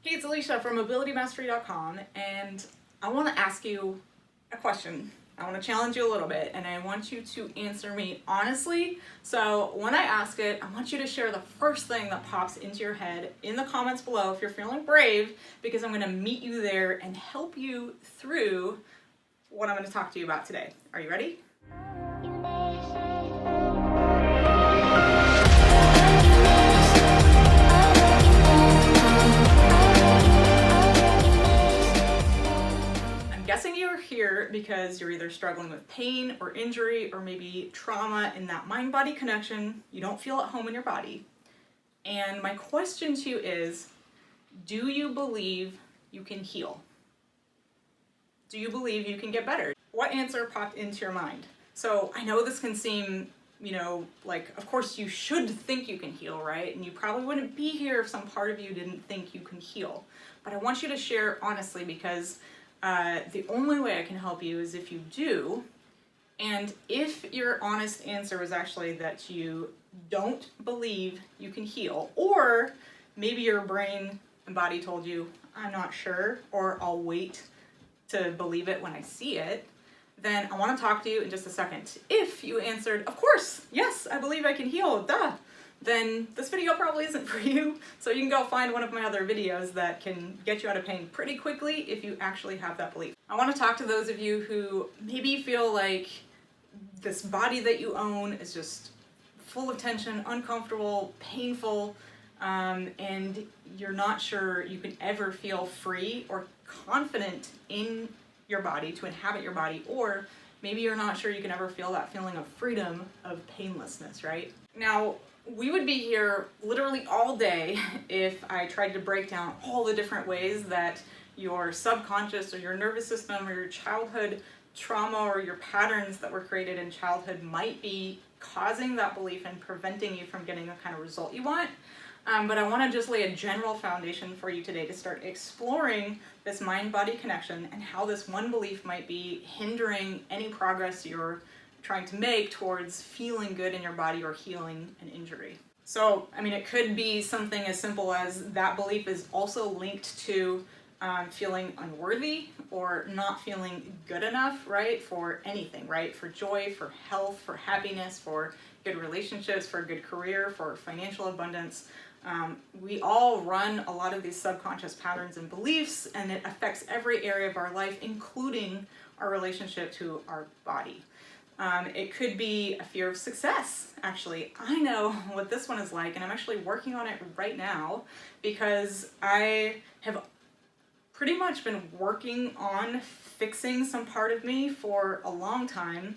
Hey, it's Alicia from mobilitymastery.com, and I want to ask you a question. I want to challenge you a little bit, and I want you to answer me honestly. So when I ask it, I want you to share the first thing that pops into your head in the comments below if you're feeling brave, because I'm going to meet you there and help you through what I'm going to talk to you about today. Are you ready? Guessing you're here because you're either struggling with pain or injury or maybe trauma in that mind-body connection. You don't feel at home in your body. And my question to you is, do you believe you can heal? Do you believe you can get better? What answer popped into your mind? So I know this can seem, like, of course you should think you can heal, right? And you probably wouldn't be here if some part of you didn't think you can heal. But I want you to share honestly, because the only way I can help you is if you do. And if your honest answer was actually that you don't believe you can heal, or maybe your brain and body told you, I'm not sure, or I'll wait to believe it when I see it, then I want to talk to you in just a second. If you answered, of course, yes, I believe I can heal, duh, then this video probably isn't for you. So you can go find one of my other videos that can get you out of pain pretty quickly if you actually have that belief. I want to talk to those of you who maybe feel like this body that you own is just full of tension, uncomfortable, painful, and you're not sure you can ever feel free or confident in your body to inhabit your body, or maybe you're not sure you can ever feel that feeling of freedom, of painlessness, right? Now, we would be here literally all day if I tried to break down all the different ways that your subconscious or your nervous system or your childhood trauma or your patterns that were created in childhood might be causing that belief and preventing you from getting the kind of result you want. But I want to just lay a general foundation for you today to start exploring this mind-body connection and how this one belief might be hindering any progress you're trying to make towards feeling good in your body or healing an injury. So, it could be something as simple as that belief is also linked to feeling unworthy or not feeling good enough, right? For anything, right? For joy, for health, for happiness, for good relationships, for a good career, for financial abundance. We all run a lot of these subconscious patterns and beliefs, and it affects every area of our life, including our relationship to our body. It could be a fear of success, actually. I know what this one is like, and I'm actually working on it right now because I have pretty much been working on fixing some part of me for a long time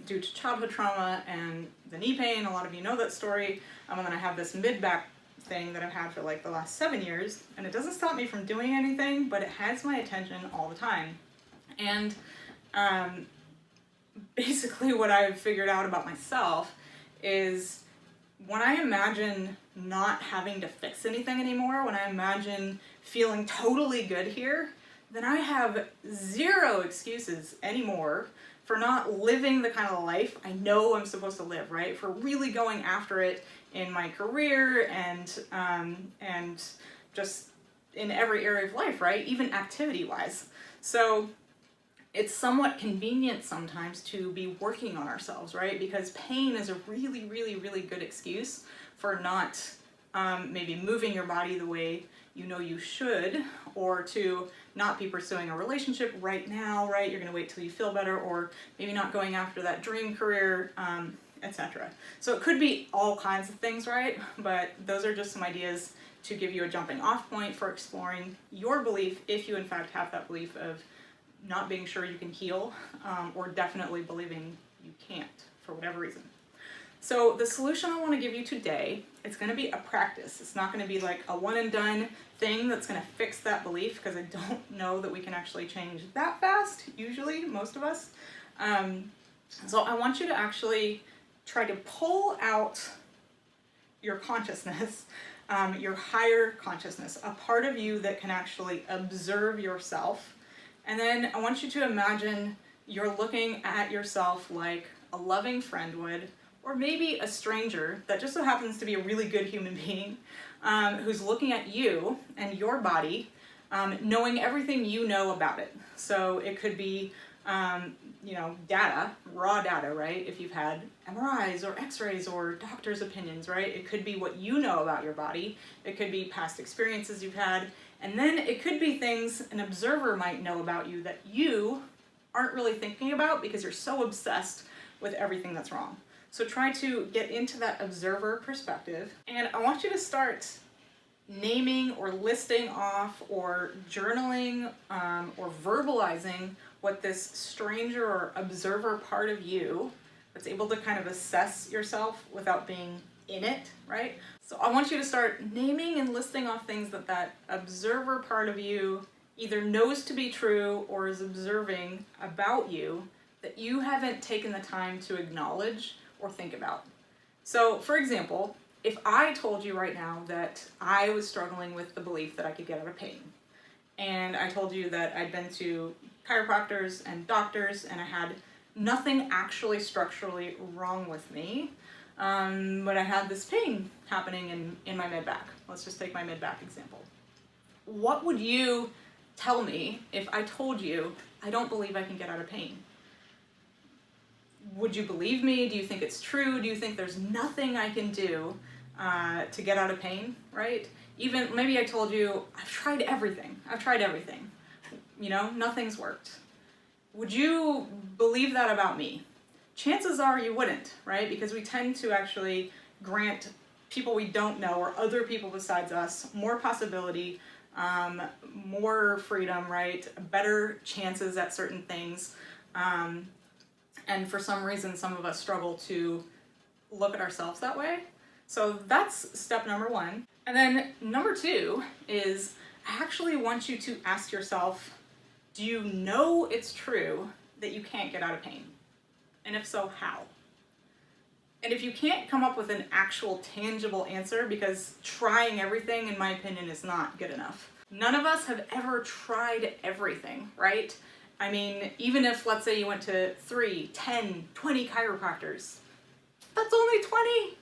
due to childhood trauma and the knee pain. A lot of you know that story. And then I have this mid-back thing that I've had for like the last 7 years, and it doesn't stop me from doing anything, but it has my attention all the time. And basically what I've figured out about myself is when I imagine not having to fix anything anymore, when I imagine feeling totally good here, then I have zero excuses anymore for not living the kind of life I know I'm supposed to live, right? For really going after it in my career and just in every area of life, right? Even activity-wise. So it's somewhat convenient sometimes to be working on ourselves, right? Because pain is a really, really, really good excuse for not maybe moving your body the way you know you should, or to not be pursuing a relationship right now, right? You're gonna wait till you feel better, or maybe not going after that dream career, etc. So it could be all kinds of things, right? But those are just some ideas to give you a jumping off point for exploring your belief, if you in fact have that belief of not being sure you can heal, or definitely believing you can't for whatever reason. So the solution I want to give you today, it's going to be a practice. It's not going to be like a one and done thing that's going to fix that belief, because I don't know that we can actually change that fast, usually, most of us. So I want you to actually try to pull out your consciousness, your higher consciousness, a part of you that can actually observe yourself. And then I want you to imagine you're looking at yourself like a loving friend would, Or maybe a stranger that just so happens to be a really good human being, who's looking at you and your body, knowing everything you know about it. So it could be, data, raw data, right? If you've had MRIs or x-rays or doctor's opinions, right? It could be what you know about your body. It could be past experiences you've had. And then it could be things an observer might know about you that you aren't really thinking about because you're so obsessed with everything that's wrong. So try to get into that observer perspective. And I want you to start naming or listing off or journaling or verbalizing what this stranger or observer part of you that's able to kind of assess yourself without being in it, right? So I want you to start naming and listing off things that that observer part of you either knows to be true or is observing about you that you haven't taken the time to acknowledge or think about. So, for example, if I told you right now that I was struggling with the belief that I could get out of pain, and I told you that I'd been to chiropractors and doctors and I had nothing actually structurally wrong with me, but I had this pain happening in my mid-back. Let's just take my mid-back example. What would you tell me if I told you I don't believe I can get out of pain? Would you believe me? Do you think it's true? Do you think there's nothing I can do to get out of pain, right? Even maybe I told you, I've tried everything. Nothing's worked. Would you believe that about me? Chances are you wouldn't, right? Because we tend to actually grant people we don't know or other people besides us more possibility, more freedom, right? Better chances at certain things. And for some reason, some of us struggle to look at ourselves that way. So that's step number one. And then number two is I actually want you to ask yourself, do you know it's true that you can't get out of pain? And if so, how? And if you can't come up with an actual tangible answer, because trying everything, in my opinion, is not good enough. None of us have ever tried everything, right? I mean, even if, let's say, you went to 3, 10, 20 chiropractors, that's only 20.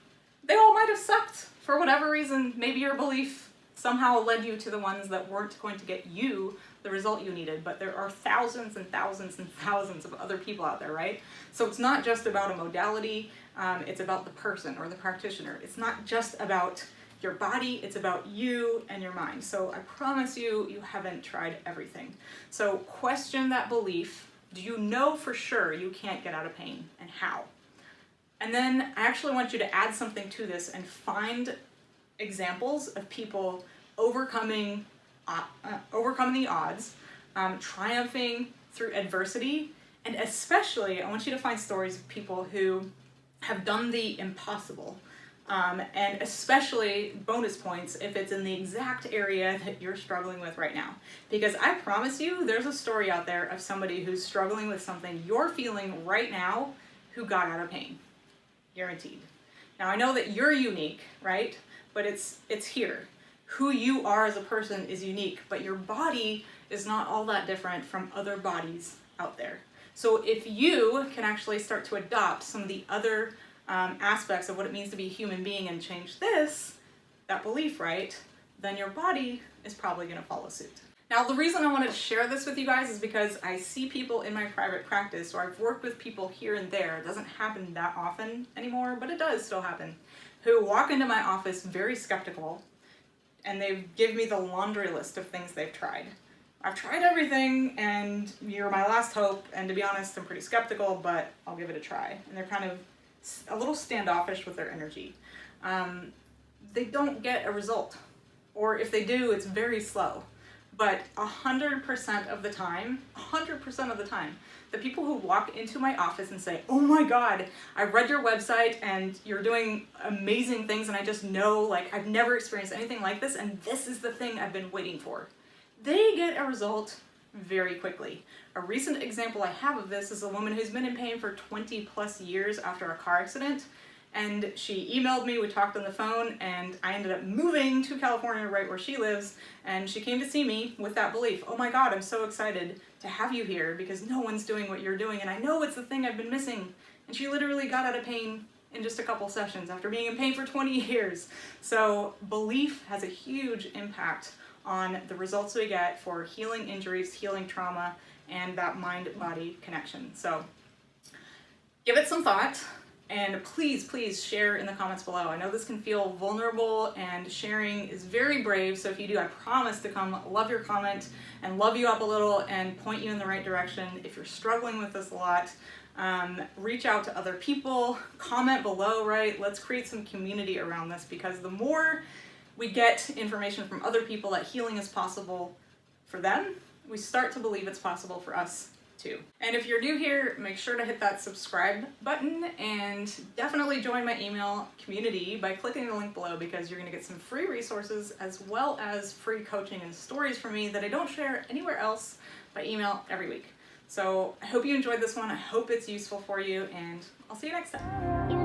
They all might have sucked for whatever reason. Maybe your belief somehow led you to the ones that weren't going to get you the result you needed, but there are thousands and thousands and thousands of other people out there, right? So it's not just about a modality, it's about the person or the practitioner. It's not just about your body, it's about you and your mind. So I promise you, you haven't tried everything. So question that belief. Do you know for sure you can't get out of pain, and how? And then I actually want you to add something to this and find examples of people overcoming the odds, triumphing through adversity, and especially I want you to find stories of people who have done the impossible. And especially bonus points if it's in the exact area that you're struggling with right now. Because I promise you, there's a story out there of somebody who's struggling with something you're feeling right now who got out of pain. Guaranteed. Now I know that you're unique, right? But it's here. Who you are as a person is unique, but your body is not all that different from other bodies out there. So if you can actually start to adopt some of the other aspects of what it means to be a human being and change that belief, right, then your body is probably going to follow suit. Now, the reason I wanted to share this with you guys is because I see people in my private practice, or I've worked with people here and there, it doesn't happen that often anymore, but it does still happen, who walk into my office very skeptical, and they give me the laundry list of things they've tried. I've tried everything, and you're my last hope, and to be honest, I'm pretty skeptical, but I'll give it a try. And they're kind of a little standoffish with their energy. They don't get a result, or if they do, it's very slow. But 100% of the time, the people who walk into my office and say, oh my God, I read your website and you're doing amazing things and I just know, like, I've never experienced anything like this and this is the thing I've been waiting for. They get a result very quickly. A recent example I have of this is a woman who's been in pain for 20 plus years after a car accident. And she emailed me, we talked on the phone, and I ended up moving to California right where she lives, and she came to see me with that belief. Oh my God, I'm so excited to have you here because no one's doing what you're doing, and I know it's the thing I've been missing. And she literally got out of pain in just a couple sessions after being in pain for 20 years. So belief has a huge impact on the results we get for healing injuries, healing trauma, and that mind-body connection. So give it some thought, and please share in the comments below. I know this can feel vulnerable, and sharing is very brave, so if you do, I promise to come love your comment and love you up a little and point you in the right direction. If you're struggling with this a lot, reach out to other people, comment below, right? Let's create some community around this, because the more we get information from other people that healing is possible for them, we start to believe it's possible for us too. And if you're new here, make sure to hit that subscribe button and definitely join my email community by clicking the link below, because you're gonna get some free resources as well as free coaching and stories from me that I don't share anywhere else by email every week. So I hope you enjoyed this one. I hope it's useful for you, and I'll see you next time.